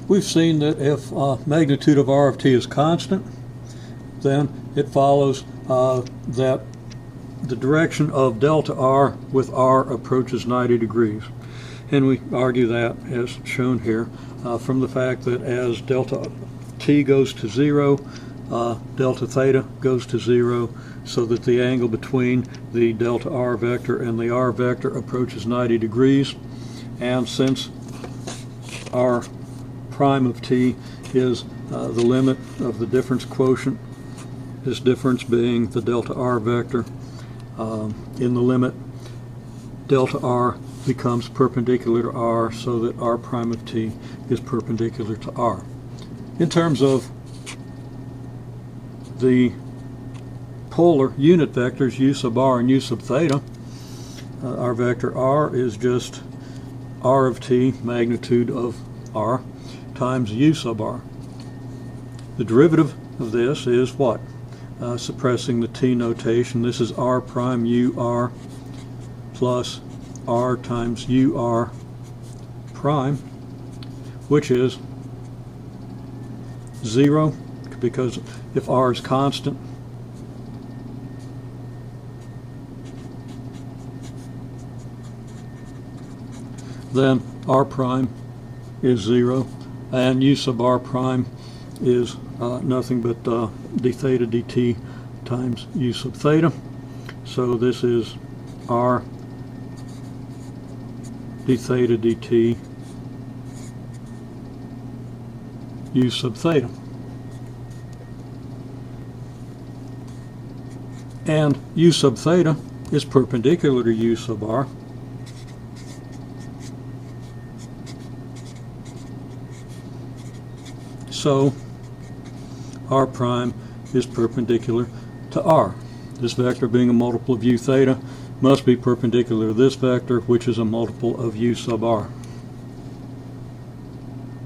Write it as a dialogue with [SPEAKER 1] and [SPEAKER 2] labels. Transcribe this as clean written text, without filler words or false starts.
[SPEAKER 1] we've seen that if magnitude of r of t is constant, then it follows that the direction of delta r with r approaches 90 degrees. And we argue that, as shown here, from the fact that as delta t goes to 0, delta theta goes to 0, so that the angle between the delta r vector and the r vector approaches 90 degrees. And since r prime of t is the limit of the difference quotient, this difference being the delta r vector, in the limit, delta r becomes perpendicular to r, so that r prime of t is perpendicular to r. In terms of the polar unit vectors u sub r and u sub theta, our vector r is just r of t, magnitude of r, times u sub r. The derivative of this is what? Suppressing the t notation, this is r prime u r plus r times u r prime, which is 0, because if r is constant, then r prime is 0, and u sub r prime is nothing but d theta dt times u sub theta. So this is r d theta dt u sub theta. And u sub theta is perpendicular to u sub r. So r prime is perpendicular to r. This vector, being a multiple of u theta, must be perpendicular to this vector, which is a multiple of u sub r.